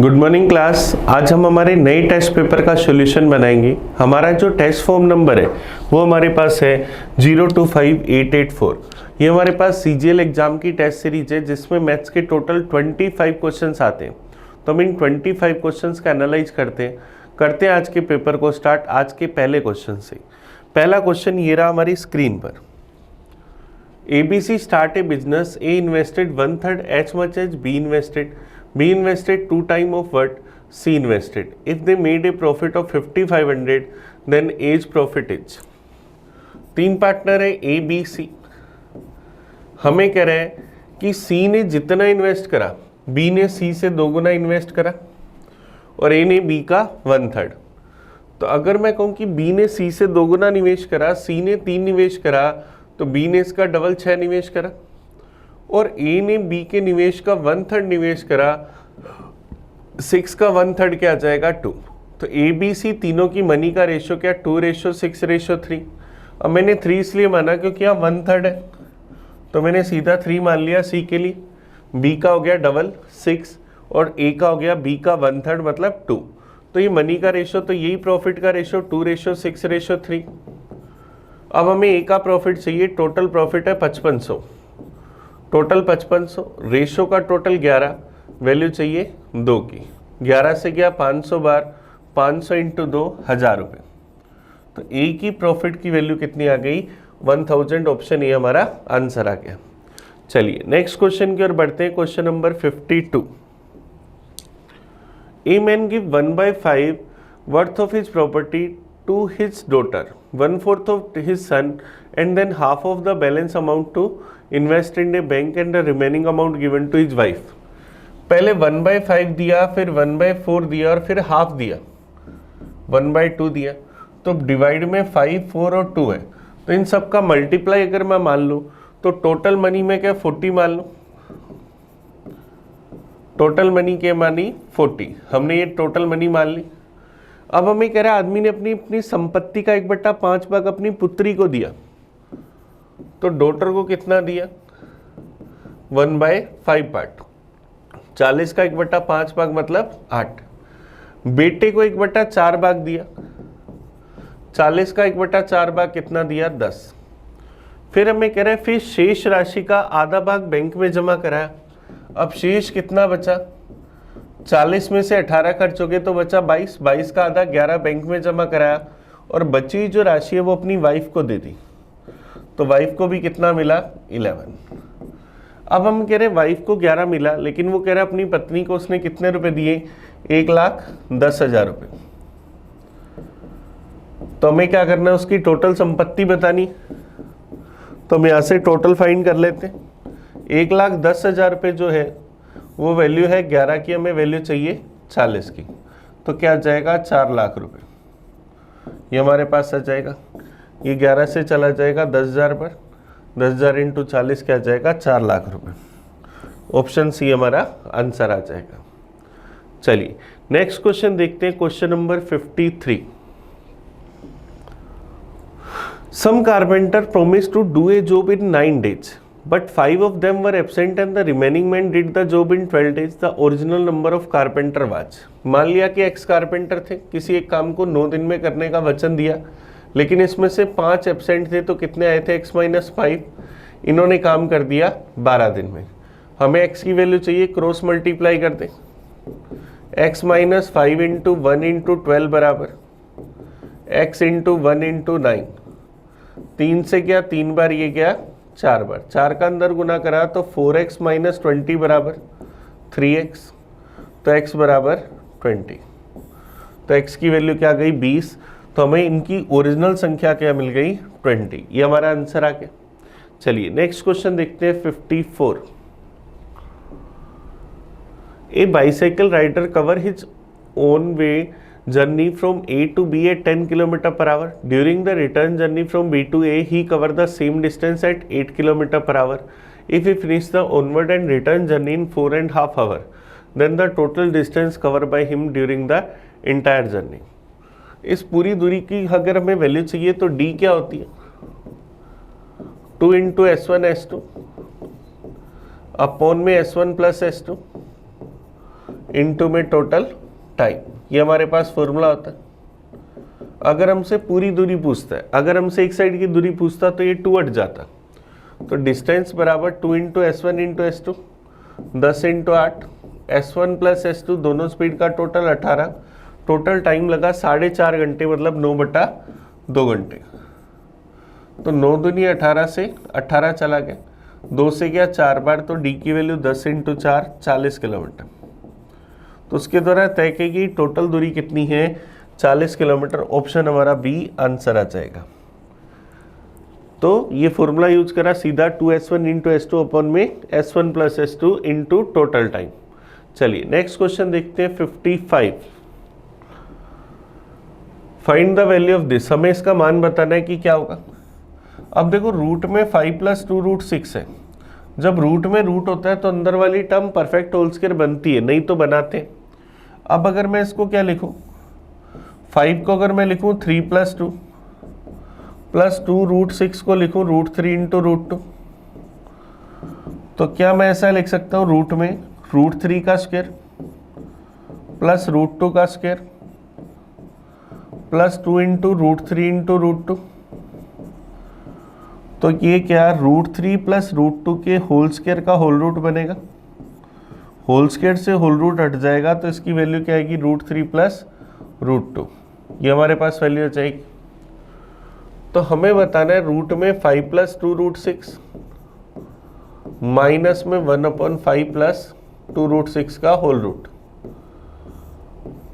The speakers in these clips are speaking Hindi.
Good morning class. आज हम हमारे नए टेस्ट पेपर का सॉल्यूशन बनाएंगे। हमारा जो टेस्ट फॉर्म नंबर है वो हमारे पास है 025884। ये हमारे पास CGL एग्जाम की टेस्ट सीरीज है जिसमें मैथ्स के टोटल 25 क्वेश्चंस आते हैं। तो हम इन 25 क्वेश्चंस का एनालाइज करते हैं आज के पेपर को स्टार्ट आज के पहले क्वेश्चन से। पहला क्वेश्चन ये रहा हमारी स्क्रीन पर। ABC start a business. A invested 1/3 as much as B invested. B invested 2 times of what C invested. If they made a profit of 5500, then A's profit is. तीन पार्टनर है A, B, C। हमें कह रहे हैं कि C ने जितना इन्वेस्ट करा B ने C से 2 गुना इन्वेस्ट करा और A ने B का 1/3। तो अगर मैं कहूँ कि B ने C से 2 गुना निवेश करा, C ने 3 निवेश करा, तो B ने इसका डबल 6 निवेश करा और A ने B के निवेश का 1/3 निवेश करा। 6 का 1/3 क्या आ जाएगा 2। तो ABC तीनों की मनी का रेशो क्या 2:6:3। अब मैंने 3 इसलिए माना क्योंकि यहाँ 1/3 है तो मैंने सीधा 3 मान लिया C के लिए। B का हो गया डबल 6 और A का हो गया B का 1/3 मतलब 2। तो ये मनी का रेशो, तो यही प्रॉफिट का रेशो 2:6:3। अब हमें A का प्रॉफिट चाहिए। टोटल प्रॉफिट है 5500, टोटल 5500, रेशो का टोटल 11, वैल्यू चाहिए 2 की। 11 से गया 500 बार, 500 इंटू 2 1000 रुपये। तो A की प्रॉफिट की वैल्यू कितनी आ गई 1000। ऑप्शन ए हमारा आंसर आ गया। चलिए नेक्स्ट क्वेश्चन की ओर बढ़ते हैं। Question number 52। A man give 1/5 worth of his property to his daughter, 1/4 of his son, and then half of the balance amount to invest in a bank and the remaining amount given to his wife। पहले 1/5 दिया, फिर 1/4 दिया और फिर हाफ दिया, 1/2 दिया। तो डिवाइड में 5, 4 और 2 है, तो इन सब का मल्टीप्लाई अगर मैं मान लूँ तो टोटल मनी में क्या 40 मान लूँ। टोटल मनी क्या मानी 40। हमने ये टोटल मनी मान ली। अब हमें कह रहा है आदमी ने अपनी संपत्ति का 1/5 भाग अपनी पुत्री को दिया, तो डॉटर को कितना दिया 1/5 पार्ट। 40 का 1/5 भाग मतलब 8। बेटे को 1/4 भाग दिया, 40 का 1/4 भाग कितना दिया 10। फिर हमें कह रहा है फिर शेष राशि का आधा भाग बैंक में जमा कराया। अब शेष कितना बचा, 40 में से 18 खर्च हो गए तो बचा 22। 22 का आधा 11 बैंक में जमा कराया और बची जो राशि है वो अपनी वाइफ को दे दी, तो वाइफ को भी कितना मिला 11। अब हम कह रहे हैं वाइफ को 11 मिला, लेकिन वो कह रहा है अपनी पत्नी को उसने कितने रुपए दिए 1,10,000 रुपये। तो हमें क्या करना है उसकी टोटल संपत्ति बतानी, तो हम यहाँ से टोटल फाइंड कर लेते हैं। 1,10,000 रुपये जो है वो वैल्यू है 11 की, हमें वैल्यू चाहिए 40 की, तो क्या आ जाएगा 4 लाख रुपए। ये हमारे पास आ जाएगा। ये 11 से चला जाएगा 10,000 पर, 10,000 इंटू 40 क्या आ जाएगा 4 लाख रुपए। ऑप्शन सी हमारा आंसर आ जाएगा। चलिए नेक्स्ट क्वेश्चन देखते हैं। Question number 53। Some carpenter promise to do a job in 9 days, but 5 of them were absent and the remaining men did the job in 12 days. The original number of carpenter was। मान लिया कि एक्स कारपेंटर थे, किसी एक काम को 9 दिन में करने का वचन दिया, लेकिन इसमें से 5 एब्सेंट थे, तो कितने आए थे x-5। इन्होंने काम कर दिया 12 दिन में। हमें x की वैल्यू चाहिए, क्रॉस मल्टीप्लाई कर दें। x-5 इंटू 1 इंटू 12 बराबर x इंटू 1 इंटू 9। 3 से क्या 3 बार, ये क्या 4 बार। 4 का अंदर गुना करा तो 4x - 20 बराबर 3x, तो x बराबर 20। तो x की वैल्यू क्या गई 20। तो हमें इनकी ओरिजिनल संख्या क्या मिल गई 20। ये हमारा आंसर आ गया। चलिए नेक्स्ट क्वेश्चन देखते हैं 54। A bicycle rider cover his own way journey from A to B at 10 km/h. During the return journey from B to A, he covered the same distance at 8 km/h. If he finished the onward and return journey in 4.5 hours, then the total distance covered by him during the entire journey। इस पूरी दूरी की अगर हमें वैल्यू चाहिए तो D क्या होती है 2 इंटू S1 S2 अपॉन में S1 प्लस S2 इनटू में टोटल टाइम, ये हमारे पास फॉर्मूला होता है। अगर हमसे पूरी दूरी पूछता है, अगर हमसे एक साइड की दूरी पूछता तो ये 2 हट जाता, तो डिस्टेंस बराबर 2 into S1 into S2, 10 into 8, S1 plus S2 दोनों स्पीड का टोटल 18, टोटल टाइम लगा 4.5 घंटे, मतलब 9/2 घंटे। तो 9 दूनी 18 से 18 चला गया, 2 से गया 4 बार, तो डी की वैल्यू 10 इंटू 4 40 किलोमीटर। तो उसके द्वारा तय की गई टोटल दूरी कितनी है, 40 किलोमीटर। ऑप्शन हमारा बी आंसर आ जाएगा। तो ये फॉर्मूला यूज करा सीधा 2S1 इंटू S2 अपॉन में S1 plus S2 into total time. चलिए नेक्स्ट क्वेश्चन देखते हैं 55। Find the value of this, हमें इसका मान बताना है कि क्या होगा। अब देखो रूट में 5 प्लस 2 रूट 6 है। जब रूट में रूट होता है तो अंदर वाली टर्म परफेक्ट होल स्क्वायर बनती है, नहीं तो बनाते। अब अगर मैं इसको क्या लिखूं, 5 को अगर मैं लिखूं 3 प्लस 2 प्लस 2 रूट 6 को लिखूं रूट 3 इंटू रूट 2, तो क्या मैं ऐसा लिख सकता हूं रूट में रूट 3 का स्क्वायर प्लस रूट 2 का square plus 2 into root 3 into root 2। तो ये क्या रूट 3 प्लस रूट 2 के होल स्क्वायर का होल रूट बनेगा, होल स्क्वायर से होल रूट हट जाएगा, तो इसकी वैल्यू क्या आएगी रूट 3 प्लस रूट 2, ये हमारे पास वैल्यू हो जाएगी। तो हमें बताना है रूट में 5 प्लस 2 रूट 6 माइनस में 1/5 प्लस 2 रूट 6 का होल रूट।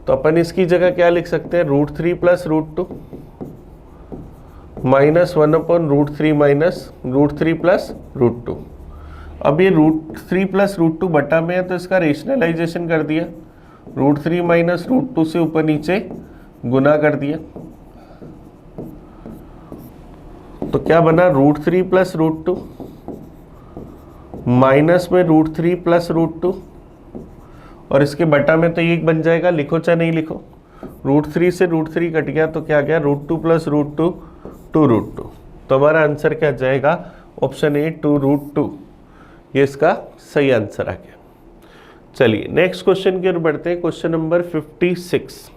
तो अपन इसकी जगह क्या लिख सकते हैं, root 3 plus root 2 minus 1/√3 minus root 3 plus root 2। अब ये रूट 3 प्लस रूट 2 बटा में है, तो इसका रेशनलाइजेशन कर दिया, रूट 3 माइनस रूट 2 से ऊपर नीचे गुना कर दिया, तो क्या बना रूट 3 प्लस रूट 2 माइनस में रूट 3 प्लस रूट 2, और इसके बटा में तो ये एक बन जाएगा, लिखो चाहे नहीं लिखो, रूट 3 से रूट 3 कट गया, तो क्या गया रूट 2 प्लस रूट 2 2 रूट 2। तो हमारा आंसर क्या जाएगा, ऑप्शन ए 2 रूट 2, ये इसका सही आंसर आ गया। चलिए नेक्स्ट क्वेश्चन की ओर बढ़ते हैं, question number 56।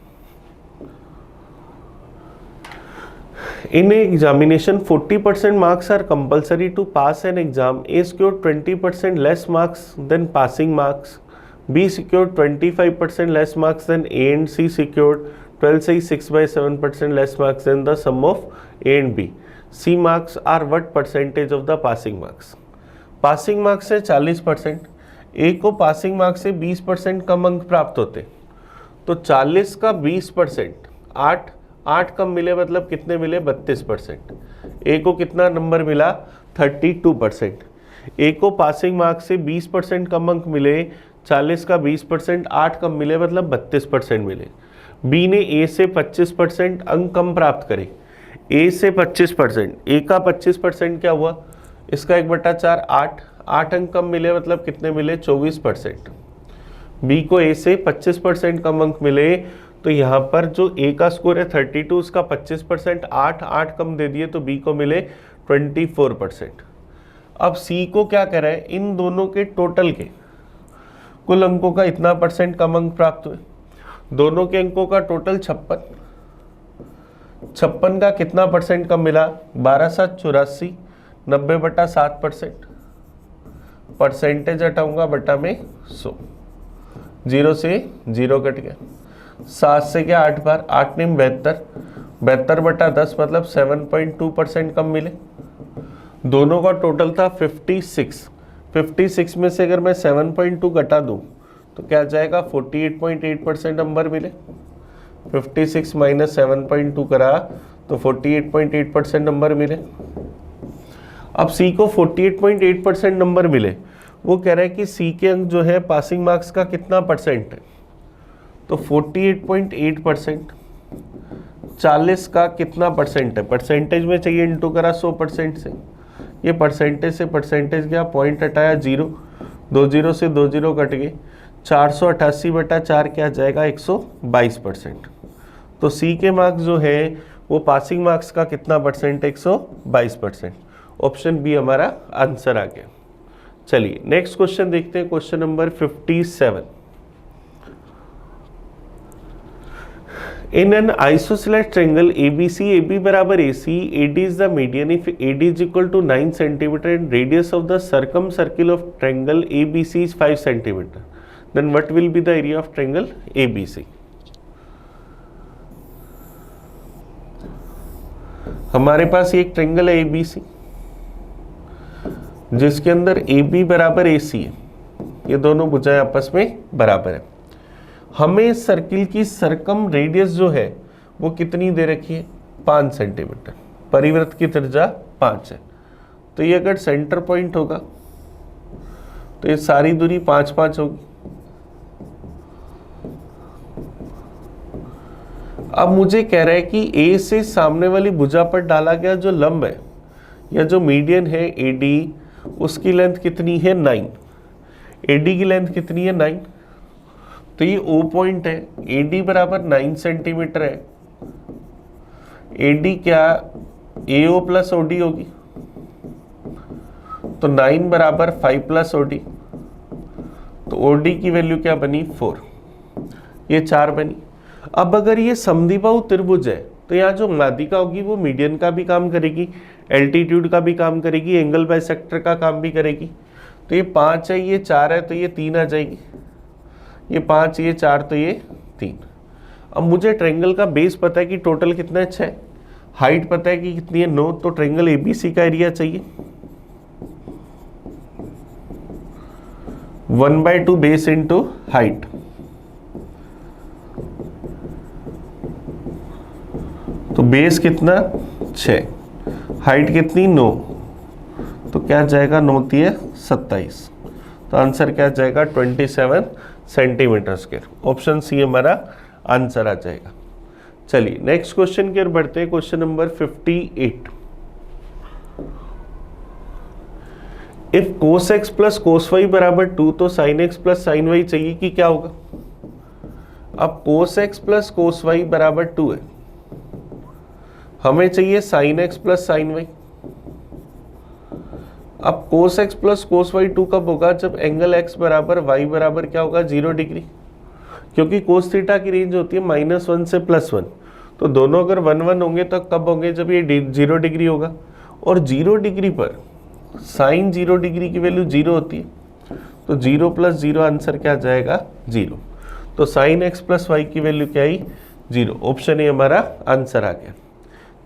In examination 40% marks are compulsory to pass an exam. A secured 20% less marks than passing marks. B secured 25% less marks than A and C secured 12 say 6/7% less marks than the sum of A and B. C marks are what percentage of the passing marks? Passing marks से 40%, ए को पासिंग मार्क्स से 20% कम अंक प्राप्त होते, तो 40 का 20% 8 कम मिले, मतलब कितने मिले 32%। ए को कितना नंबर मिला 32%। ए को पासिंग मार्क्स से 20% कम अंक मिले, 40 का 20% 8 कम मिले, मतलब 32% मिले। बी ने ए से 25% अंक कम प्राप्त करे, ए से 25%, ए का 25% क्या हुआ, इसका 1/4 8 अंक कम मिले, मतलब कितने मिले 24%। बी को ए से 25% कम अंक मिले, तो यहाँ पर जो ए का स्कोर है 32, उसका 25% 8 कम दे दिए, तो बी को मिले 24%। अब सी को क्या करें, इन दोनों के टोटल के कुल अंकों का इतना परसेंट कम अंक प्राप्त हुए, दोनों के अंकों का टोटल 56 का कितना परसेंट कम मिला 12/7 84, 90/7%। परसेंटेज हटाऊंगा बटा में 100, 0 से 0 कट गया, 7 से क्या 8 बार, 8 ने 72/10, मतलब 7.2% कम मिले। दोनों का टोटल था 56 में से अगर मैं 7.2 घटा दूं तो क्या जाएगा 48.8% नंबर मिले। 56 माइनस 7.2 करा तो 48.8% नंबर मिले। अब सी को 48.8% नंबर मिले, वो कह रहा है कि सी के अंक जो है पासिंग मार्क्स का कितना परसेंट है, तो 48.8%, 40 का कितना परसेंट है, परसेंटेज में चाहिए, इंटू करा 100% से, ये परसेंटेज से परसेंटेज गया, पॉइंट हटाया 0, 2 0 से 2 0 कट गए, 488/4 क्या जाएगा 122%। तो सी के मार्क्स जो है वो पासिंग मार्क्स का कितना परसेंट है 122%। ऑप्शन बी हमारा आंसर आ गया। चलिए नेक्स्ट क्वेश्चन देखते हैं, question number 57। In an isosceles triangle ABC, AB बराबर AC, AD is the median. If AD is equal to 9 centimeter and radius of the circumcircle of triangle ABC is 5 centimeter, then what will be the area of triangle ABC? हमारे पास एक ट्रायंगल है ABC जिसके अंदर AB बराबर AC है, ये दोनों भुजाएं आपस में बराबर है। हमें सर्किल की सरकम रेडियस जो है वो कितनी दे रखी है, 5 सेंटीमीटर, परिवृत्त की त्रिज्या 5 है। तो ये अगर सेंटर पॉइंट होगा तो ये सारी दूरी 5-5 होगी। अब मुझे कह रहा है कि A से सामने वाली भुजा पर डाला गया जो लंब है या जो मीडियन है AD, उसकी लेंथ कितनी है 9। AD की लेंथ कितनी है 9, तो ये O पॉइंट है, AD बराबर 9 सेंटीमीटर है। AD क्या AO प्लस OD होगी, तो 9 बराबर 5 प्लस OD, तो OD की वैल्यू क्या बनी 4, ये 4 बनी। अब अगर ये समद्विबाहु त्रिभुज है तो यहाँ जो माध्यिका होगी वो मीडियन का भी काम करेगी, एल्टीट्यूड का भी काम करेगी, एंगल बाइसेक्टर का काम भी करेगी। तो ये 5 है, ये 4 है, तो ये 3 आ जाएगी, ये 5, ये 4, तो ये 3। अब मुझे ट्रायंगल का बेस पता है कि टोटल कितना है 6, हाइट पता है कि कितनी है 9, तो ट्रायंगल ABC का एरिया चाहिए 1/2 बेस इंटू हाइट। तो बेस कितना 6, हाइट कितनी 9, तो क्या जाएगा 9 × 27, तो आंसर क्या जाएगा 27 सेंटीमीटर स्क्वायर। ऑप्शन सी हमारा आंसर आ जाएगा। चलिए नेक्स्ट क्वेश्चन की ओर बढ़ते हैं, question number 58। If cos x plus cos y बराबर 2 तो sin x plus sin y चाहिए कि क्या होगा। अब cos x plus cos y बराबर 2 है, हमें चाहिए sin x plus sin y। अब cos x plus cos y 2 कब होगा, जब एंगल x बराबर y बराबर क्या होगा 0 डिग्री, क्योंकि cos थीटा की रेंज होती है -1 से +1, तो दोनों अगर 1-1 होंगे तो कब होंगे, जब ये 0 डिग्री होगा। और 0 डिग्री पर साइन 0 डिग्री की वैल्यू 0 होती है, तो 0 + 0 आंसर क्या जाएगा 0, तो sin x प्लस y की वैल्यू क्या आई 0। ऑप्शन ए हमारा आंसर आ गया।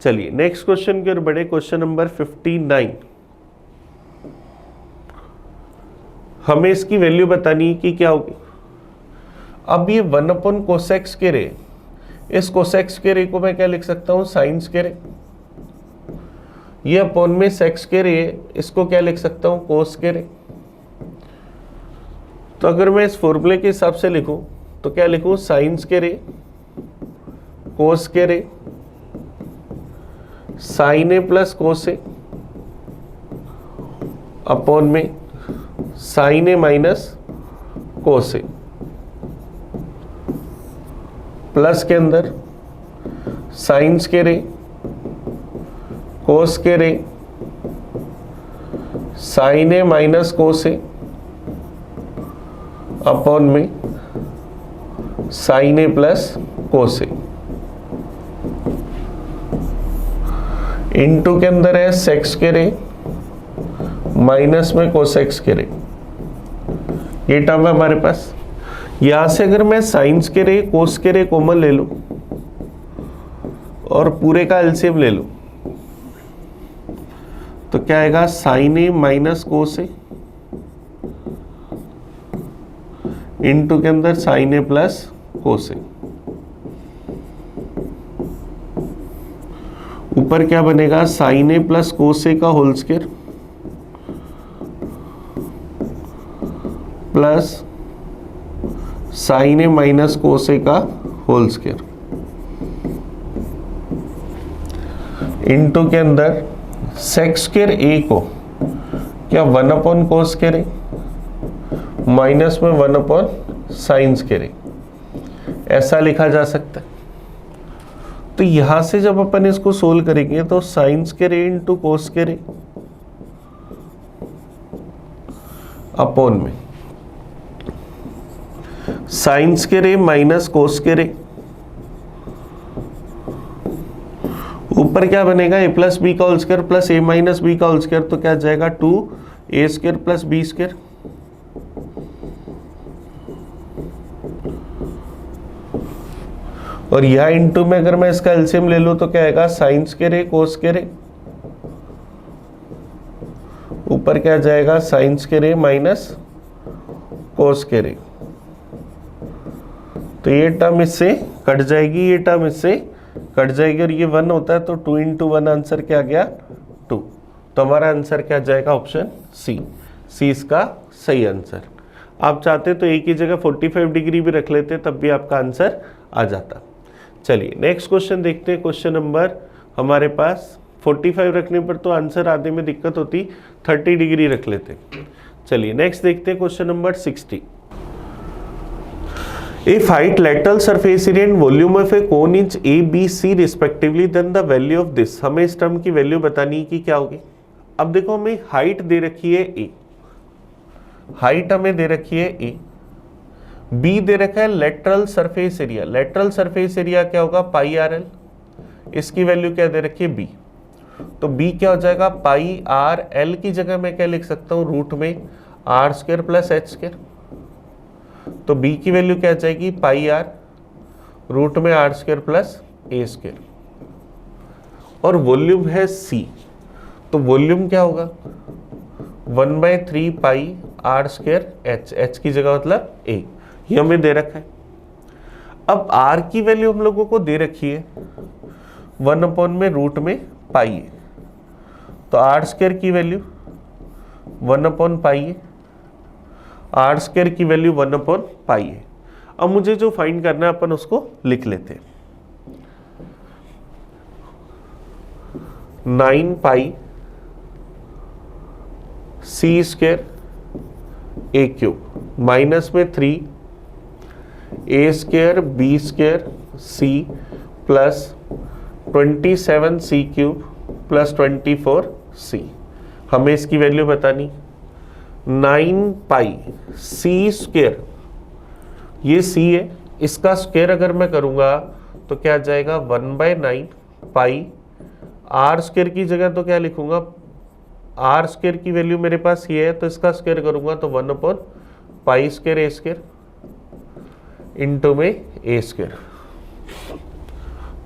चलिए नेक्स्ट क्वेश्चन की ओर बढ़े, क्वेश्चन नंबर 59। हमें इसकी वैल्यू बतानी है कि क्या होगी। अब ये 1/cos x के रे, इस cos x के रे को मैं क्या लिख सकता हूँ sin के रे, ये अपॉन में सेक्स के रे, इसको क्या लिख सकता हूँ cos के रे। तो अगर मैं इस फॉर्मूले के हिसाब से लिखूं तो क्या लिखूं, साइंस के रे cos के रे sin a plus cos a upon में sin a minus cos a, plus के अंदर साइंस के रे cos के रे sin a minus cos a upon में sin a plus cos a, into के अंदर है सेक्स के रे माइनस में कोसेक्स के रे, ये टर्म है हमारे पास। यहां से अगर मैं साइंस के रे कोस के रे कॉमन ले लूं और पूरे का एलसीएम ले लूं तो क्या आएगा sine A minus cos A into के अंदर साइन ए प्लस कोस ए, ऊपर क्या बनेगा साइन ए प्लस कोस ए का whole square plus sign A minus cos ए का होल स्क्वायर इनटू के अंदर सेक स्क्वायर ए को क्या 1/cos स्क्वायर ए माइनस में 1/sin स्क्वायर ए, ऐसा लिखा जा सकता है। तो यहां से जब अपन इसको सोल्व करेंगे तो साइन स्क्वायर ए इंटू कोस स्क्वायर ए अपॉन में साइन स्क्वायर ए माइनस कोस स्क्वायर ए ऊपर क्या बनेगा, ए प्लस बी का होल स्क्वायर प्लस ए माइनस बी का होल स्क्वायर, तो क्या जाएगा 2a² प्लस b²। और यह इंटू में अगर मैं इसका एलसीएम ले लूं तो क्या आएगा, sin² a cos² a। ऊपर क्या जाएगा, sin² a minus cos² a। तो ये टर्म इससे कट जाएगी, ये टर्म इससे कट जाएगी, और ये 1 होता है तो 2 इंटू 1 आंसर क्या गया 2। तो हमारा आंसर क्या जाएगा, ऑप्शन सी इसका सही आंसर। आप चाहते तो एक ही जगह 45 डिग्री भी रख लेते, तब भी आपका आंसर आ जाता। चलिए नेक्स्ट क्वेश्चन देखते हैं। क्वेश्चन नंबर हमारे पास 45 रखने पर तो आंसर आने में दिक्कत होती, 30 डिग्री रख लेते। चलिए नेक्स्ट देखते हैं question number 60। If height, lateral surface area and volume of a cone is A, B, C respectively, then the value of this। हमें इस टर्म की वैल्यू बतानी है कि क्या होगी। अब देखो हमें हाइट दे रखी है A, हाइट हमें दे रखी है A, B दे रखा है lateral surface area. Lateral surface area क्या होगा, पाई आर एल। इसकी वैल्यू क्या दे रखी है B, तो B क्या हो जाएगा, पाई आर एल की जगह मैं क्या लिख सकता हूँ, रूट में r² प्लस h²। तो b की वैल्यू क्या जाएगी, पाई आर रूट में r² प्लस a²। और वॉल्यूम है c, तो वॉल्यूम क्या होगा, 1/3 पाई r² h, h की जगह मतलब a, ये हमें दे रखा है। अब r की वैल्यू हम लोगों को दे रखी है 1 में रूट में पाई है, तो r² की वैल्यू 1 पाई है, r² की वैल्यू 1 पाई है। अब मुझे जो फाइंड करना है अपन उसको लिख लेते हैं। 9 पाई c² a³ माइनस में 3 a² b² c plus 27 c³ plus 24 c। हमें इसकी वैल्यू बतानी। 9 पाई c², ये c है, इसका स्क्वायर अगर मैं करूंगा तो क्या जाएगा 1/9 पाई r² की जगह तो क्या लिखूंगा, r² की वैल्यू मेरे पास ये है तो इसका स्क्वायर करूंगा तो 1/π² a² इंटू में a²।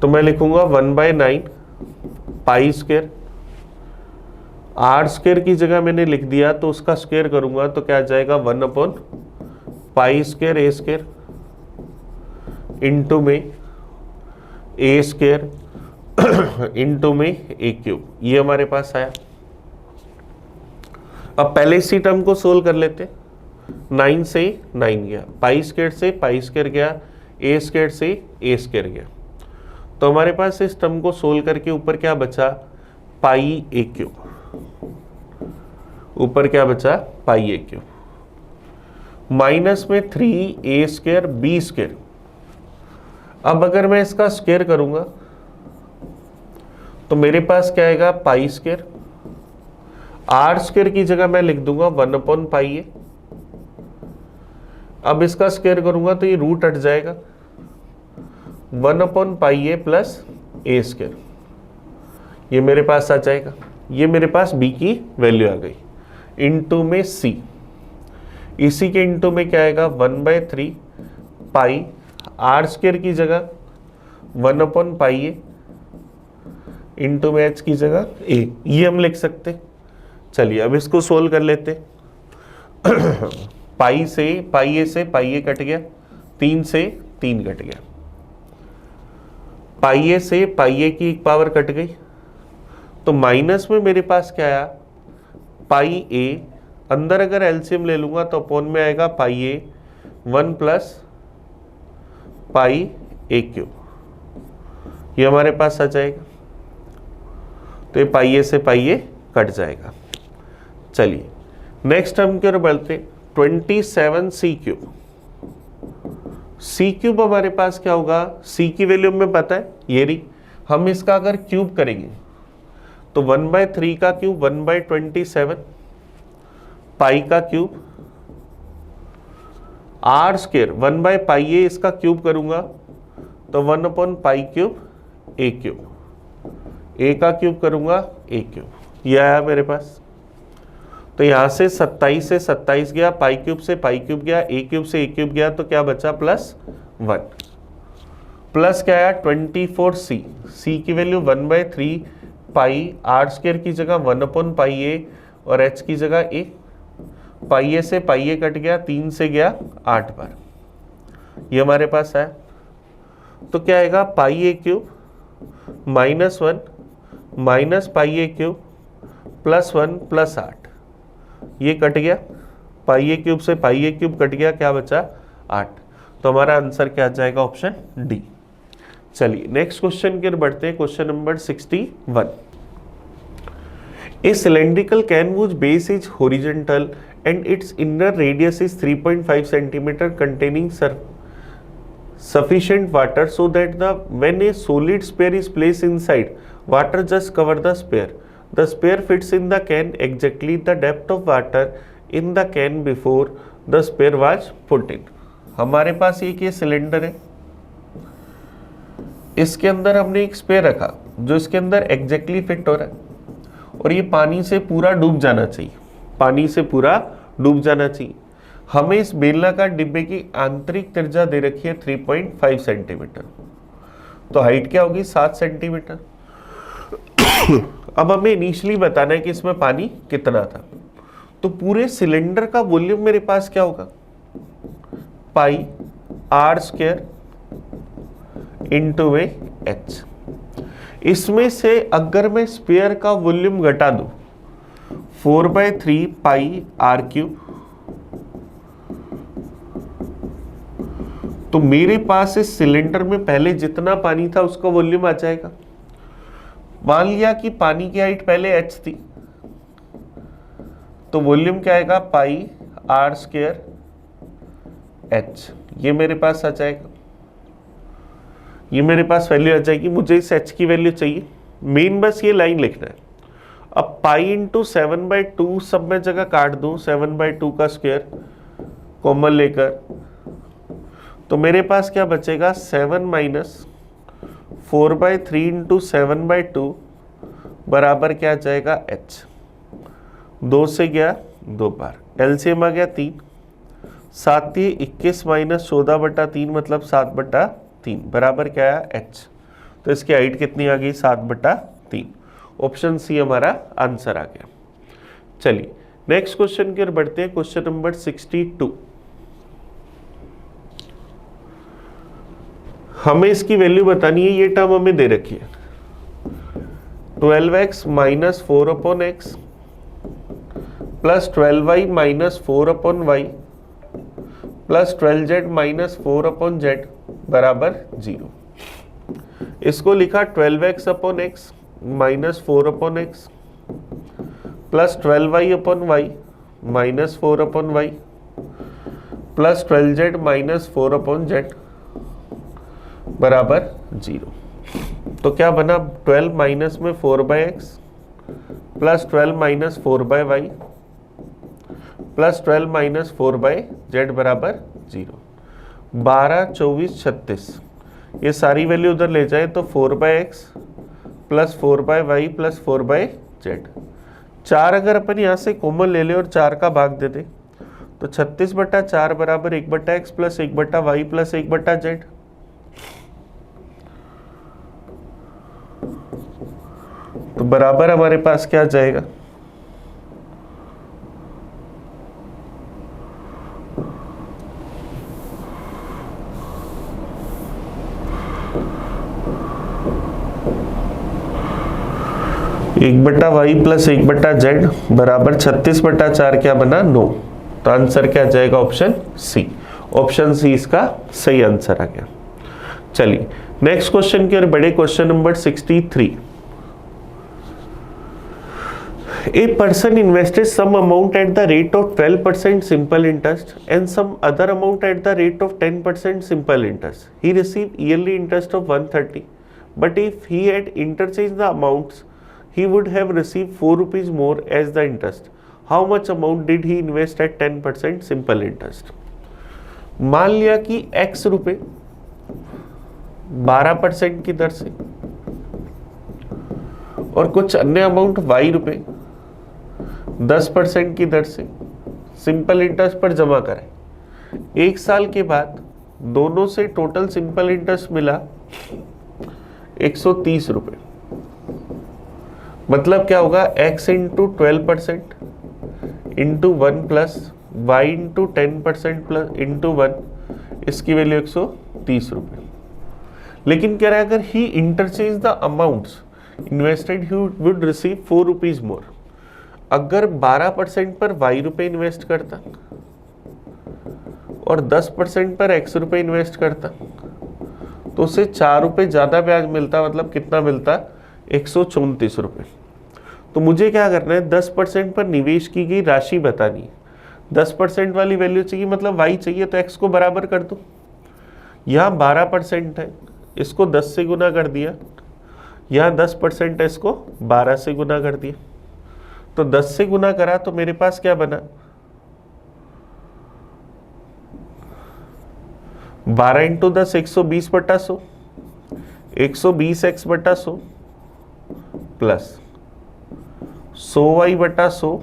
तो मैं लिखूंगा 1/9 π², r² की जगह मैंने लिख दिया तो उसका स्क्वायर करूंगा तो क्या जाएगा 1/π² a² इंटू में a² इंटू में a³। ये हमारे पास आया। अब पहले इसी टर्म को सोल्व कर लेते। 9 से 9 गया, π² से π² गया, a² से a² गया, तो हमारे पास इस टर्म को सोल्व करके ऊपर क्या बचा, पाई a³। ऊपर क्या बचा, पाई a³ माइनस में 3a² b²। अब अगर मैं इसका स्क्वायर करूंगा तो मेरे पास क्या आएगा, π²। r² की जगह मैं लिख दूंगा 1/π। अब इसका स्क्वायर करूंगा तो ये रूट हट जाएगा, 1/π प्लस a²। ये मेरे पास आ जाएगा। ये मेरे पास b की वैल्यू आ गई। इंटू में c, इसी के इंटू में क्या आएगा 1/3 पाई r² की जगह 1/π इंटू में h की जगह a, ये हम लिख सकते। चलिए अब इसको सोल्व कर लेते। पाई से पाई a कट गया, 3 से 3 कट गया, पाई a से पाई a की एक पावर कट गई, तो माइनस में मेरे पास क्या आया, पाई a। अंदर अगर एलसीएम ले लूंगा तो अपोन में आएगा पाई a 1 प्लस पाई a³। ये हमारे पास आ जाएगा, तो ये पाई a से पाई a कट जाएगा। चलिए नेक्स्ट टर्म की ओर बढ़ते। 27 c³ c³ हमारे पास क्या होगा, c की वैल्यू हमें पता है ये रही। हम इसका अगर क्यूब करेंगे तो 1/3 का क्यूब 1/27, पाई का क्यूब r² 1/π इसका क्यूब करूंगा तो 1/π³ a³। a का क्यूब करूंगा a क्यूब, ये आया मेरे पास। तो यहाँ से 27 से 27 गया, पाई क्यूब से पाई क्यूब गया, a क्यूब से a क्यूब गया, तो क्या बचा +1, प्लस क्या आया 24c, c की वैल्यू 1/3 पाई, r स्क्वायर की जगह 1/πa और h की जगह a, पाई ए से पाई ए कट गया, 3 से गया 8 बार, ये हमारे पास है। तो क्या आएगा पाई ए क्यूब -1 माइनस पाई ए क्यूब +1 +8, ये कट गया, पाई ए क्यूब से पाई ए क्यूब कट गया, क्या बचा 8। तो हमारा आंसर क्या आ जाएगा, ऑप्शन डी। चलिए नेक्स्ट क्वेश्चन की ओर बढ़ते हैं, question number 61। A cylindrical can whose base is horizontal and its inner radius is 3.5 centimeter containing sufficient water so that when a solid sphere is placed inside, water just cover the sphere. The sphere fits in the can exactly the depth of water in the can before the sphere was put in. हमारे पास ये सिलेंडर है, इसके अंदर हमने एक स्पेयर रखा जो इसके अंदर एग्जैक्टली फिट हो रहा है और ये पानी से पूरा डूब जाना चाहिए, पानी से पूरा डूब जाना चाहिए। हमें इस बेलनाकार डिब्बे की आंतरिक त्रिज्या दे रखी है 3.5 सेंटीमीटर, तो हाइट क्या होगी 7 सेंटीमीटर। अब हमें इनिशियली बताना है कि इसमें पानी कितना था, तो पूरे सिलेंडर का वॉल्यूम मेरे पास क्या होगा, पाई r स्क्वायर इंटू h। इसमें से अगर मैं स्पेयर का वॉल्यूम घटा दूं 4/3 पाई r क्यूब, तो मेरे पास इस सिलेंडर में पहले जितना पानी था उसका वॉल्यूम आ जाएगा। मान लिया कि पानी की हाइट पहले h थी, तो वॉल्यूम क्या आएगा पाई r स्क्वायर h, ये मेरे पास आ जाएगा, ये मेरे पास वैल्यू आ जाएगी। मुझे इस h की वैल्यू चाहिए, मेन बस ये लाइन लिखना है। अब पाई इंटू 7/2 सब में जगह काट दूं, 7/2 का स्क्वायर कॉमन लेकर, तो मेरे पास क्या बचेगा 7 - 4/3 इंटू 7/2 बराबर क्या आ जाएगा h। 2 से गया 2 बार, एलसीएम आ गया 3, 7 21 - 14/3 मतलब 7/3 बराबर क्या आया h। तो इसकी हाइट कितनी आ गई 7/3। ऑप्शन सी हमारा आंसर आ गया। चलिए नेक्स्ट क्वेश्चन की ओर बढ़ते हैं, क्वेश्चन नंबर 62। हमें इसकी वैल्यू बतानी है, ये टर्म हमें दे रखी है 12x - 4/x plus 12y - 4/y plus 12z - 4/z बराबर 0। इसको लिखा 12x/x - 4/x plus 12y/y - 4/y plus 12z - 4/z बराबर 0। तो क्या बना 12 माइनस में 4/x plus 12 - 4/y plus 12 - 4/z बराबर 0। 12 24 36, ये सारी वैल्यू उधर ले जाए तो 4/x plus 4/y plus 4/z। 4 अगर अपन यहाँ से कॉमन ले ले और 4 का भाग दे दे तो 36/4 बराबर 1/x plus 1/y plus 1/z। तो बराबर हमारे पास क्या जाएगा, एक बट्टा वाई प्लस 1/z बराबर 36/4 क्या बना 9। तो आंसर क्या जाएगा ऑप्शन सी। ऑप्शन सी इसका सही आंसर आ गया। चलिए नेक्स्ट क्वेश्चन की ओर बढ़े, question number 63। A person invested some amount at the rate of 12% simple interest and some other amount at the rate of 10% simple interest. He received yearly interest of 130, but if he had interchanged the amounts, he would have received 4 rupees more as the interest. How much amount did he invest at 10% simple interest? मान लिया कि x रुपए 12% की दर से और कुछ अन्य अमाउंट y रुपए 10% की दर से सिंपल इंटरेस्ट पर जमा करें। 1 साल के बाद दोनों से टोटल सिंपल इंटरेस्ट मिला 130 रुपए। मतलब क्या होगा, x into 12% into 1 plus y into 10% plus into 1, इसकी वैल्यू 130 रुपए। लेकिन कह रहा है अगर he interchange the amounts invested he would receive 4 rupees more. अगर 12% पर y रुपए इन्वेस्ट करता और 10% पर x रुपए इन्वेस्ट करता तो उसे 4 रुपए ज्यादा ब्याज मिलता। मतलब कितना मिलता, 134 रुपए। तो मुझे क्या करना है, 10% पर निवेश की गई राशि बतानी है। 10% वाली वैल्यू चाहिए, मतलब y चाहिए, तो x को बराबर कर दो। यहाँ 12% है, इसको 10 से गुना कर दिया। यहाँ 10% है, इसको 12 से गुना कर दिया। तो 10 से गुना करा तो मेरे पास क्या बना, 12 इंटू 10 120 बटा 100, 120x बटा 100 प्लस 100y बटा 100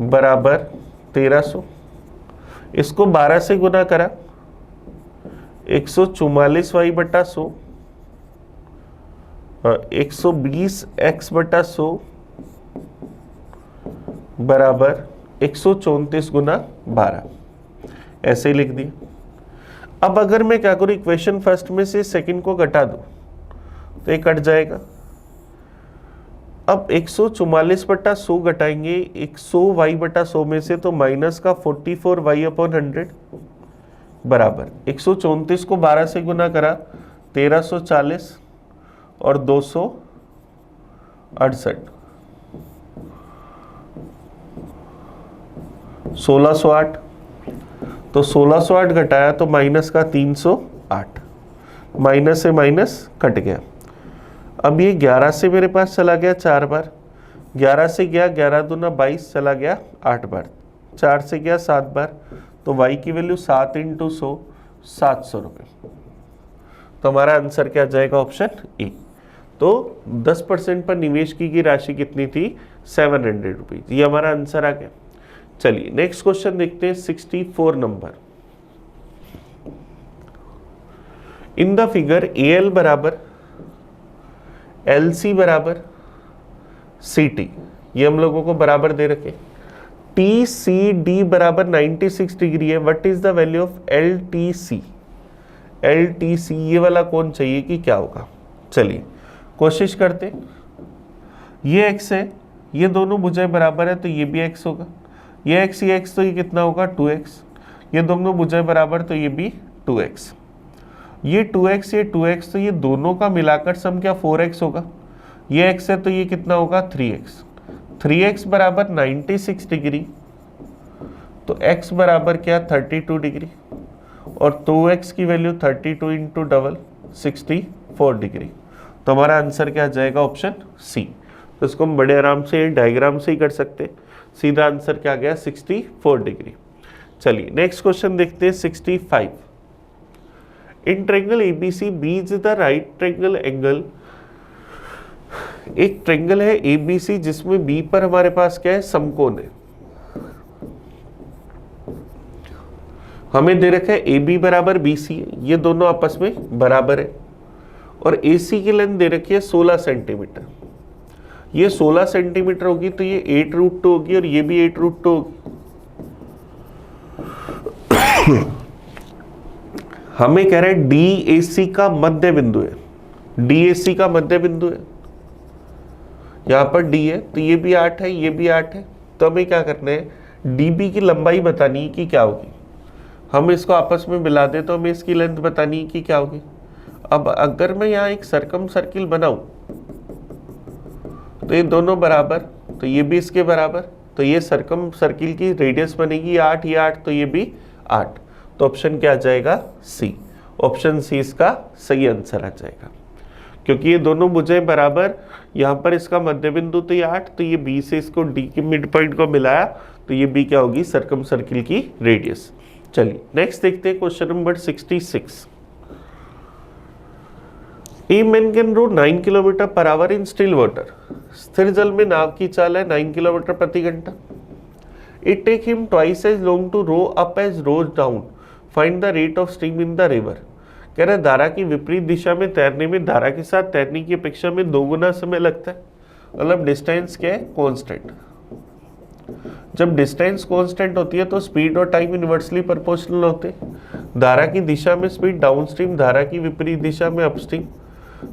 बराबर 1300। इसको 12 से गुना करा 144y बटा 100, 120x बटा 100 बराबर 134 गुना 12, ऐसे ही लिख दिया। अब अगर मैं क्या करूं, इक्वेशन फर्स्ट में से सेकंड को घटा दूं तो ये कट जाएगा। अब 144 बटा 100 घटाएंगे 100y बटा 100 में से, तो माइनस का 44y अपॉन 100 बराबर 134 को 12 से गुना करा 1340 और 268, 1608। तो 1608 घटाया तो माइनस का 308, माइनस से माइनस कट गया। अब ये 11 से मेरे पास चला गया 4 बार, 11 से गया 11 दूना 22, चला गया 8 बार, 4 से गया 7 बार। तो y की वैल्यू 7 इंटू 100, 700 रुपये। तो हमारा आंसर क्या जाएगा, ऑप्शन ए। तो 10% पर निवेश की गई राशि कितनी थी, 700 रुपीज। ये हमारा आंसर आ गया। चलिए नेक्स्ट क्वेश्चन देखते हैं, 64 number. In the figure AL बराबर LC बराबर CT, ये हम लोगों को बराबर दे रखे। TCD बराबर 96 डिग्री है। What is the value of LTC? LTC ये वाला कौन चाहिए कि क्या होगा। चलिए कोशिश करते। ये x है, ये दोनों भुजाएं बराबर है तो ये भी x होगा। ये x ये x तो ये कितना होगा 2x। ये दोनों भुजाएं बराबर तो ये भी 2x। ये 2x ये 2x तो ये दोनों का मिलाकर सम क्या 4x होगा। ये x है तो ये कितना होगा 3x। 3x बराबर 96 डिग्री तो x बराबर क्या 32 डिग्री और 2x की वैल्यू 32 इंटू डबल 64 डिग्री। तो हमारा आंसर क्या आ जाएगा, ऑप्शन सी। तो इसको हम बड़े आराम से डायग्राम से ही कर सकते हैं। सीधा आंसर क्या गया 64 डिग्री। चलिए नेक्स्ट क्वेश्चन देखते हैं 65। In triangle ABC B is the right triangle angle. एक ट्रायंगल है ABC जिसमें B पर हमारे पास क्या है, समकोण है। हमें दे रखा है AB बराबर BC है, ये दोनों आपस में बराबर है और AC की लेंथ दे रखी है 16 सेंटीमीटर। ये 16 सेंटीमीटर होगी तो ये 8√2 होगी और ये भी 8√2 होगी। हमें कह रहे हैं DAC का मध्य बिंदु है, DAC का मध्य बिंदु है। यहाँ पर D है तो ये भी 8 है, ये भी 8 है। तो हमें क्या करना है, DB की लंबाई बतानी है कि क्या होगी। हम इसको आपस में मिला दे तो हमें इसकी लेंथ बतानी है कि क्या होगी। अब अगर मैं यहाँ एक सर्कम सर्किल बनाऊं तो ये दोनों बराबर, तो ये भी इसके बराबर, तो ये सर्कम सर्किल की रेडियस बनेगी 8, ये 8 तो ये भी 8। तो ऑप्शन क्या आ जाएगा, सी। ऑप्शन सी इसका सही आंसर आ जाएगा क्योंकि ये दोनों भुजाएं बराबर। यहाँ पर इसका मध्य बिंदु तो ये 8, तो ये बी से इसको डी के मिड पॉइंट को मिलाया तो ये बी क्या होगी, सर्कम सर्किल की रेडियस। चलिए नेक्स्ट देखते हैं question number 66। A man can row 9 kilometre per hour in still water. स्थिर जल में नाव की चाल है 9 किलोमीटर प्रति घंटा। It take him twice as long to row up as rows down, find the rate of stream in the river. कह रहे धारा की विपरीत दिशा में तैरने में धारा के साथ तैरने की अपेक्षा में 2 गुना समय लगता है। मतलब डिस्टेंस क्या है? कांस्टेंट। जब डिस्टेंस कांस्टेंट होती है तो स्पीड और टाइम इनवर्सली प्रोपोर्शनल होते हैं। धारा की दिशा में स्पीड डाउनस्ट्रीम, धारा की विपरीत दिशा में अपस्ट्रीम।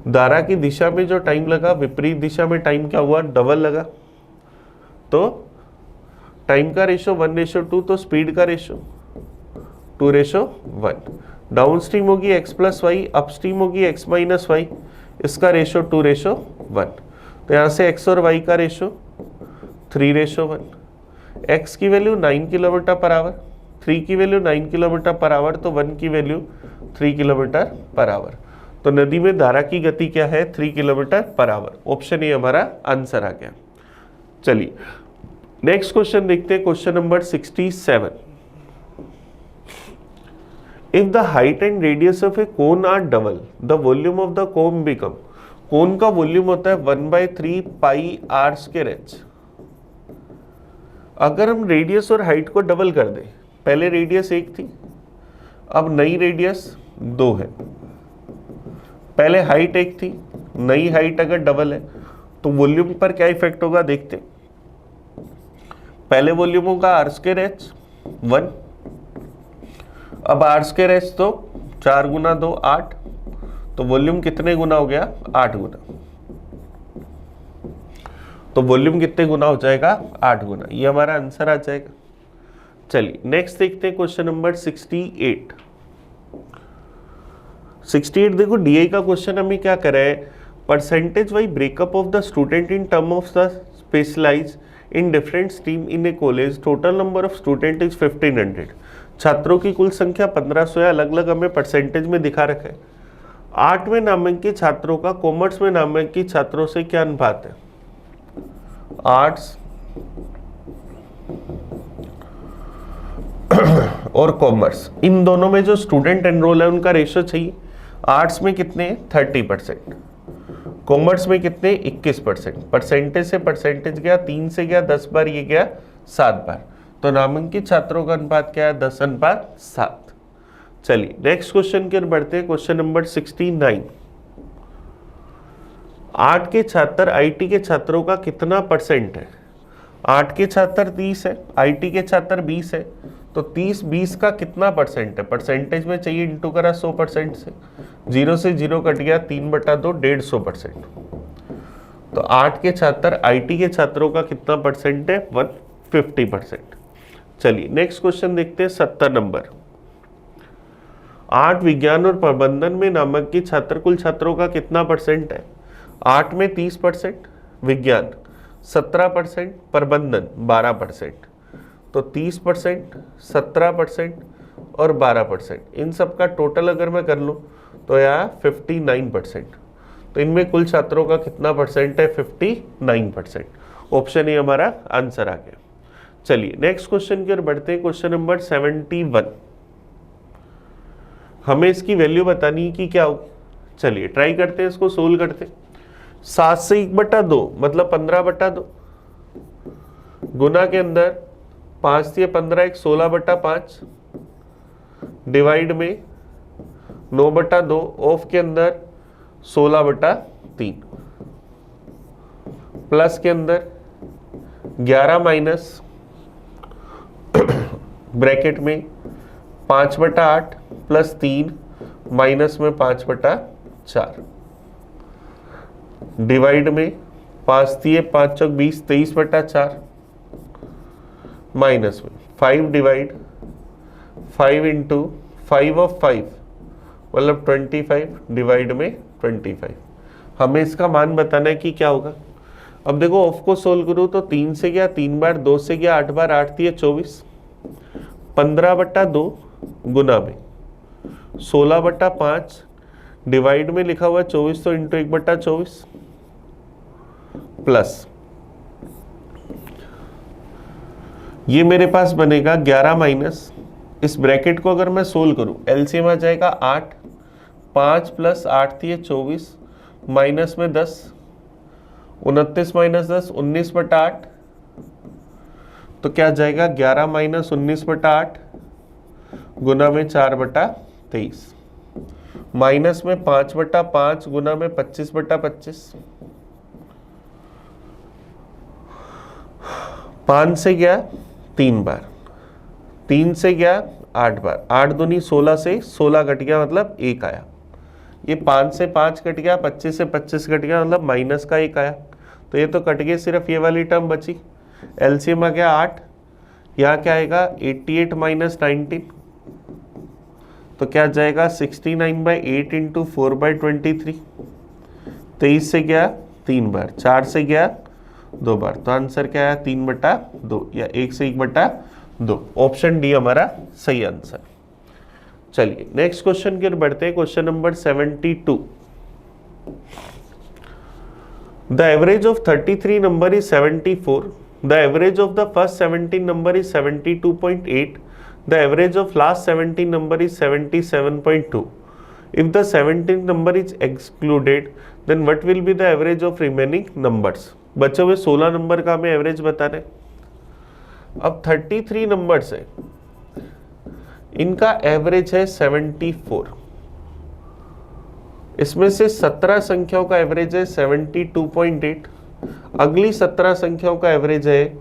धारा की दिशा में जो टाइम लगा विपरीत दिशा में टाइम क्या हुआ? डबल लगा। तो टाइम का रेशो 1:2, तो स्पीड का रेशो 2:1। डाउनस्ट्रीम होगी x प्लस वाई, अपस्ट्रीम होगी x माइनस वाई, इसका रेशो 2:1। तो यहाँ से x और y का रेशो 3:1। x की वैल्यू 9 किलोमीटर पर आवर, 3 की वैल्यू 9 किलोमीटर पर आवर, तो 1 की वैल्यू 3 किलोमीटर पर आवर। तो नदी में धारा की गति क्या है? 3 kilometre per our. Option A हमारा आंसर आ गया। चलिए नेक्स्ट क्वेश्चन देखते हैं, question number 67। If the height and radius of a cone are double, the volume of the cone become. Cone का वॉल्यूम होता है 1/3 पाई आर स्क्वायर एच। अगर हम रेडियस और हाइट को डबल कर दें, पहले रेडियस 1 थी, अब नई रेडियस 2 है। पहले हाइट 1 थी, नई हाइट अगर डबल है तो वॉल्यूम पर क्या इफेक्ट होगा देखते। पहले वॉल्यूम होगा आर स्क्वायर एच 1, अब आर स्क्वायर एच तो 4 गुना 2 8, तो वॉल्यूम कितने गुना हो गया? 8 गुना। तो वॉल्यूम कितने गुना हो जाएगा? 8 गुना। ये हमारा आंसर आ जाएगा। चलिए नेक्स्ट देखते हैं, क्वेश्चन नंबर 68। 68 देखो, डीआई का क्वेश्चन हमें क्या कर रहा है? Percentage wise breakup of the student in term of the specialise in different stream in a college, total number of student is 1500। छात्रों की कुल संख्या 1500 है, अलग अलग हमें परसेंटेज में दिखा रखा है। आर्ट में नामांकित छात्रों का कॉमर्स में नामांकित छात्रों से क्या अनुपात है? आर्ट्स और कॉमर्स, इन दोनों में जो स्टूडेंट एनरोल है उनका रेशो चाहिए। आर्ट्स में कितने? 30%, कॉमर्स में कितने? 21%। परसेंटेज से परसेंटेज गया, 3 से गया 10 बार, ये गया 7 बार। तो नामांकित छात्रों का अनुपात क्या है? 10:7। चलिए नेक्स्ट क्वेश्चन की ओर बढ़ते हैं, क्वेश्चन नंबर 69। आर्ट के छात्र आईटी के छात्रों का कितना परसेंट है? आर्ट के छात्र 30 है, आईटी के छात्र 20 है, तो 30-20 का कितना परसेंट है? परसेंटेज में चाहिए, इंटू करा 100% से, 0 से 0 कट गया, 3/2 150%। तो आर्ट के छात्र आईटी के छात्रों का कितना परसेंट है? 150%। चलिए नेक्स्ट क्वेश्चन देखते हैं, 70 नंबर। आर्ट, विज्ञान और प्रबंधन में नामांकित छात्र कुल छात्रों का कितना परसेंट है? आर्ट में 30%, विज्ञान 17%, प्रबंधन 12%। तो 30%, 17% और 12%, इन सब का टोटल अगर मैं कर लूँ तो यहाँ 59%। तो इनमें कुल छात्रों का कितना परसेंट है? 59%। ऑप्शन ए हमारा आंसर आ गया। चलिए नेक्स्ट क्वेश्चन की ओर बढ़ते हैं, क्वेश्चन नंबर 71। हमें इसकी वैल्यू बतानी है कि क्या होगी। चलिए ट्राई करते हैं, इसको सोल्व करते हैं। 7 से 1/2 मतलब 15/2, गुना के अंदर 5 से 15 एक 16/5, डिवाइड में 9/2, ऑफ के अंदर 16/3, प्लस के अंदर 11 माइनस ब्रैकेट में 5/8 प्लस 3 माइनस में 5/4, डिवाइड में 5 दिए 5 चौक 20, 23/4, माइनस में 5 डिवाइड 5 इंटू 5 ऑफ 5 मतलब 25, डिवाइड में 25। हमें इसका मान बताना है कि क्या होगा। अब देखो ऑफ को सोल्व करूँ तो 3 से गया 3 बार, 2 से गया 8 बार, 8 दिए 24, 15/2 गुना में 16/5, डिवाइड में लिखा हुआ 24 तो इंटू 1/24, प्लस ये मेरे पास बनेगा 11 माइनस, इस ब्रैकेट को अगर मैं सोल्व करूं एलसीएम आ जाएगा 8, 5 प्लस 8 थी 24, माइनस में 10, 29 माइनस 10 19/8, तो क्या जाएगा 11 माइनस 19/8 गुना में 4/23, माइनस में 5/5 गुना में 25/25, 5 से गया 3 बार, 3 से गया 8 बार, 8 दूनी 16 से 16 कट गया मतलब 1 आया, ये 5 से 5 कट गया, 25 से 25 कट गया मतलब माइनस का 1 आया, तो ये तो कट गए, सिर्फ ये वाली टर्म बची। एलसीएम आ गया 8, यहाँ क्या आएगा 88 माइनस 19, तो क्या जाएगा 69/8 इंटू 4/23, 23 से गया 3 बार, 4 से गया 2 बार, तो आंसर क्या आया 3/2 या 1 से 1/2। ऑप्शन डी हमारा सही आंसर। चलिए नेक्स्ट क्वेश्चन की ओर बढ़ते हैं, question number 72। The average of 33 number is 74, the average of the first 17 number is 72.8, the average of last 17 number is 77.2. If the 17th number is excluded, then what will be the average of remaining numbers? बचे हुए 16 नंबर का हमें एवरेज बताना है। अब 33 नंबर्स है, इनका एवरेज है 74, इसमें से 17 संख्याओं का एवरेज है 72.8, अगली 17 संख्याओं का एवरेज है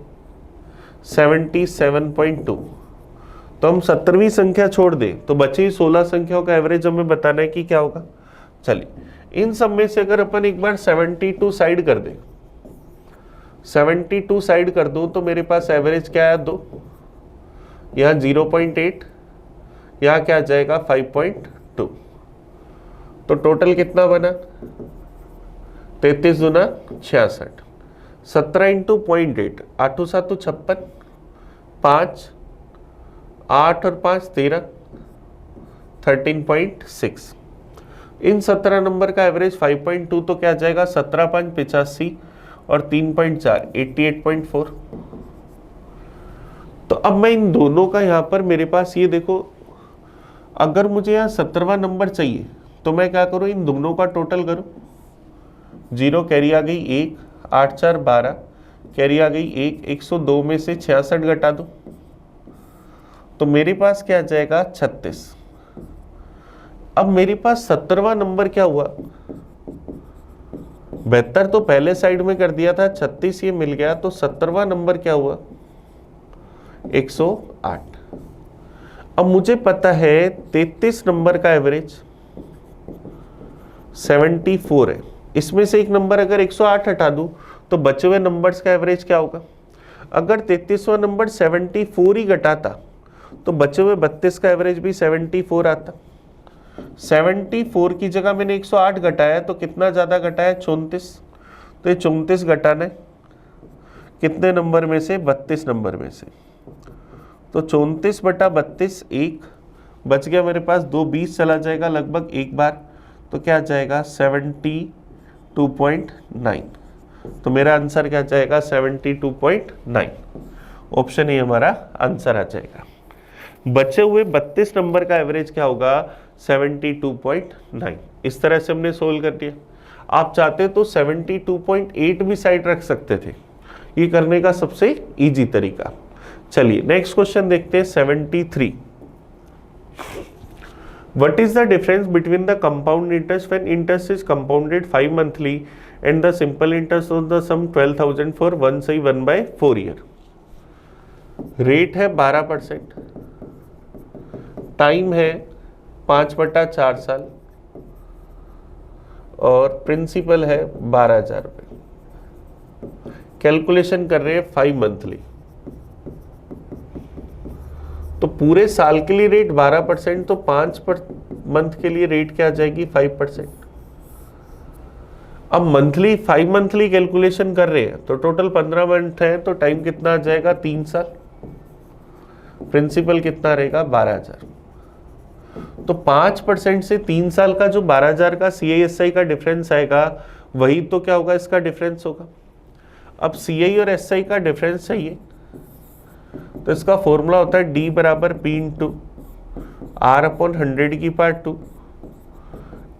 77.2, तो हम 17वीं संख्या छोड़ दें तो बची 16 संख्याओं का एवरेज हमें बताना है कि क्या होगा। चलिए इन सब में से अगर अपन एक बार 72 साइड कर दें, 72 साइड कर दूं तो मेरे पास एवरेज क्या है 2, यहाँ 0.8, यहाँ क्या आ जाएगा 5.2, तो टोटल कितना बना 33 दूना 66, 17 इंटू 0.8, 8 7 56, 5 8 और 5 13, 13.6, इन 17 नंबर का एवरेज 5.2, तो क्या जाएगा 17 5 85 और 3.4 88.4। तो अब मैं इन दोनों का यहाँ पर मेरे पास ये देखो, अगर मुझे यहाँ 17वां नंबर चाहिए तो मैं क्या करूँ, इन दोनों का टोटल करूँ, 0 कैरी आ गई 1, 8 4 12 कैरी आ गई 1, 102 में से 66 घटा दो तो मेरे पास क्या आ जाएगा 36। अब मेरे पास 17वां नंबर क्या हुआ, 72 तो पहले साइड में कर दिया था, 36 ये मिल गया, तो 17वां नंबर क्या हुआ 108। अब मुझे पता है 33 नंबर का एवरेज 74 है, इसमें से एक नंबर अगर 108 हटा दूं तो बचे हुए नंबर्स का एवरेज क्या होगा। अगर 33वां नंबर 74 ही घटाता तो बचे हुए 32 का एवरेज भी 74 आता। 74 की जगह मैंने 108 घटाया तो कितना ज्यादा घटाया 34, तो ये 34 घटाना है कितने नंबर में से 32 नंबर में से, तो 34/32 1 बच गया मेरे पास, 2 20 चला जाएगा लगभग एक बार, तो क्या जाएगा 72.9, तो मेरा आंसर क्या जाएगा 72.9। ऑप्शन ए हमारा आंसर आ जाएगा। बचे हुए 32 नंबर का एवरेज क्या होगा 72.9। इस तरह से हमने सोल्व कर दिया। आप चाहते तो 72.8 भी साइड रख सकते थे, ये करने का सबसे इजी तरीका। चलिए नेक्स्ट क्वेश्चन देखते हैं 73। What is the difference between the compound interest when interest is compounded 5 monthly and the simple interest on the sum 12,000 for 1/4 year? Rate है 12%, टाइम है 5/4 साल और प्रिंसिपल है 12,000 रुपये। कैलकुलेशन कर रहे हैं 5 मंथली, तो पूरे साल के लिए रेट 12%, तो 5 मंथ के लिए रेट क्या आ जाएगी 5%। अब मंथली 5 मंथली कैलकुलेशन कर रहे हैं तो टोटल 15 मंथ है, तो टाइम कितना आ जाएगा 3 साल, प्रिंसिपल कितना रहेगा 12,000। तो 5% से 3 साल का जो 12,000 का CI/SI का डिफरेंस आएगा वही तो क्या होगा इसका डिफरेंस होगा। अब CI और SI का डिफरेंस चाहिए तो इसका फॉर्मूला होता है D = P × R/100 की पावर 2।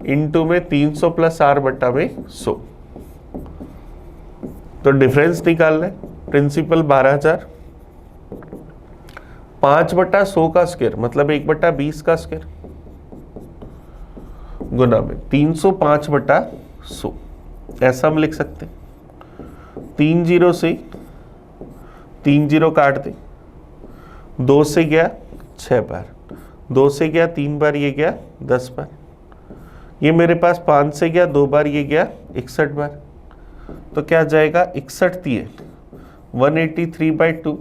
इनटू में 300 प्लस r बटा में 100। तो डिफरेंस निकालना है, प्रिंसिपल 12,000, 5 बटा 100 का स्क्वायर मतलब 1 बटा 20 का स्क्वायर गुना में 305 बटा 100, ऐसा हम लिख सकते हैं। 3 जीरो से 3 जीरो काट दे, 2 से गया 6 बार, 2 से गया 3 बार, ये गया 10 बार, ये मेरे पास 5 से गया 2 बार, ये गया 61 बार। तो क्या जाएगा 61 दिए 183/2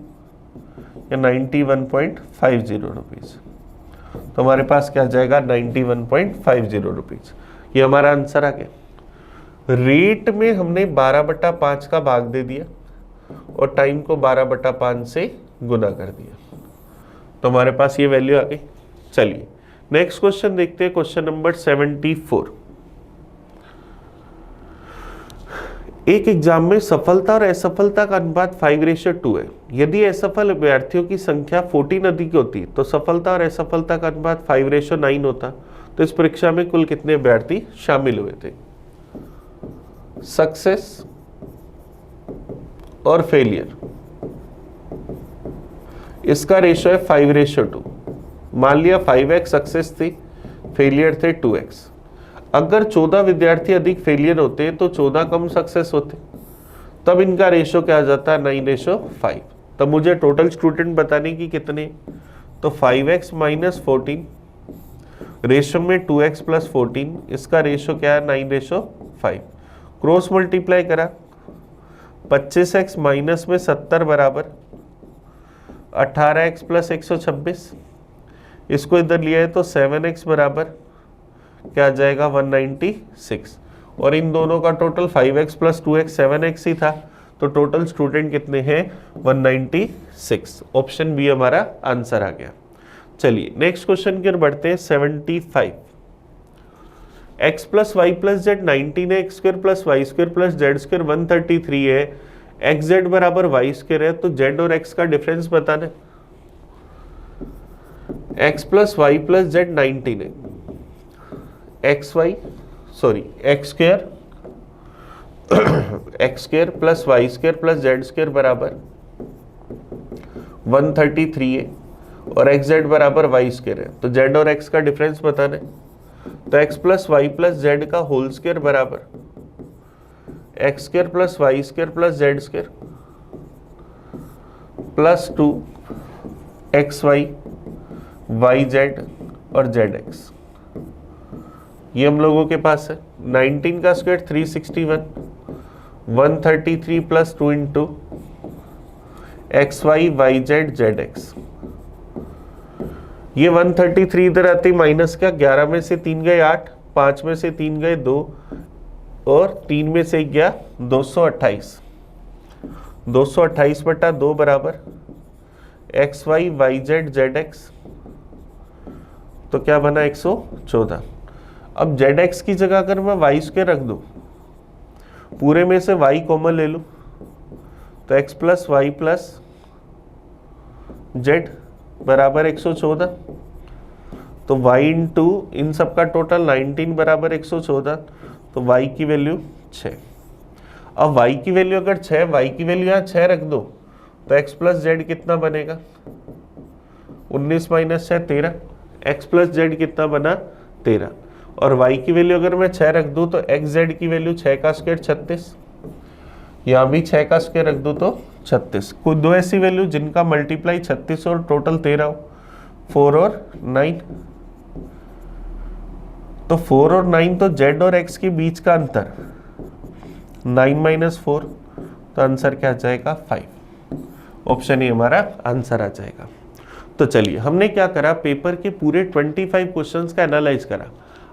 या 91.50 रुपीज़। तो हमारे पास क्या जाएगा 91.50 रुपीज़। ये हमारा आंसर आ गया। रेट में हमने 12/5 का भाग दे दिया और टाइम को 12/5 से गुना कर दिया, तो हमारे पास ये वैल्यू आ गई। चलिए नेक्स्ट क्वेश्चन देखते हैं, क्वेश्चन नंबर 74। एक एग्जाम में सफलता और असफलता का अनुपात 5:2 है। यदि असफल अभ्यर्थियों की संख्या 14 अधिक होती तो सफलता और असफलता का अनुपात 5:9 होता। तो इस परीक्षा में कुल कितने अभ्यर्थी शामिल हुए थे? सक्सेस और फेलियर, इसका रेशो है 5:2। मान लिया 5x सक्सेस थी, फेलियर थे 2x। अगर 14 विद्यार्थी अधिक फेलियर होते तो 14 कम सक्सेस होते, तब इनका रेशो क्या आ जाता? 9:5। तब मुझे टोटल स्टूडेंट बताने की कितने, तो 5x माइनस 14 रेशो में 2x प्लस 14, इसका रेशो क्या है 9:5। क्रॉस मल्टीप्लाई करा, 25x माइनस में 70 बराबर 18x प्लस 126, इसको इधर लिया है तो 7x बराबर क्या जाएगा 196, और इन दोनों का total 5x plus 2x 7x ही था, तो टोटल स्टूडेंट कितने हैं 196। ऑप्शन बी हमारा आंसर आ गया। चलिए नेक्स्ट क्वेश्चन की ओर बढ़ते हैं। 75 x plus Y plus Z 19 है, X square plus Y square plus Z square 133 है, एक्स जेड बराबर वाई स्क्वायर है, तो जेड और एक्स का डिफरेंस बताना है। x plus Y plus Z 19 है, X square X square plus Y square plus Z square बराबर 133 है, और एक्स जेड बराबर वाई स्क्वायर है, तो जेड और एक्स का डिफरेंस बताना है। तो X plus Y plus Z का होल स्क्वायर बराबर X square plus Y square plus Z square plus 2 X Y Y Z और जेड एक्स, ये हम लोगों के पास है। 19 का square 361, 133 plus 2 into X Y Y Z Z X, ये 133 इधर आती माइनस का, 11 में से 3 गए 8, 5 में से 3 गए 2, और 3 में से गया 228, 228 बटा 2 बराबर X Y Y Z Z X, तो क्या बना 114। अब जेड एक्स की जगह अगर मैं वाई स्क्वायर रख दूं, पूरे में से वाई कॉमन ले लूं, तो X plus Y plus Z बराबर 114, तो y इंटू इन सब का टोटल 19 बराबर 114, तो y की वैल्यू 6। अब y की वैल्यू अगर 6, y की वैल्यू यहाँ 6 रख दो, तो x प्लस जेड कितना बनेगा 19 माइनस 6 13, x प्लस जेड कितना बना 13, और y की वैल्यू अगर मैं 6 रख दूँ तो एक्स जेड की वैल्यू 6 का स्क्वायर 36, यहाँ भी 6 का स्क्वायर रख दूँ तो 36। कोई दो ऐसी वैल्यू जिनका मल्टीप्लाई 36 और टोटल 13 हो, 4 और 9, तो 4 और 9 तो z और x के बीच का अंतर 9 माइनस 4, तो आंसर क्या आ जाएगा 5। ऑप्शन ए हमारा आंसर आ जाएगा। तो चलिए हमने क्या करा, पेपर के पूरे 25 क्वेश्चंस का एनालाइज करा।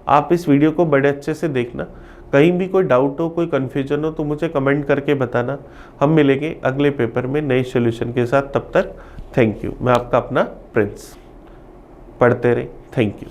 आप इस वीडियो को बड़े अच्छे से देखना, कहीं भी कोई डाउट हो, कोई कन्फ्यूजन हो तो मुझे कमेंट करके बताना। हम मिलेंगे अगले पेपर में नए सॉल्यूशन के साथ, तब तक थैंक यू। मैं आपका अपना प्रिंस, पढ़ते रहे। Thank you.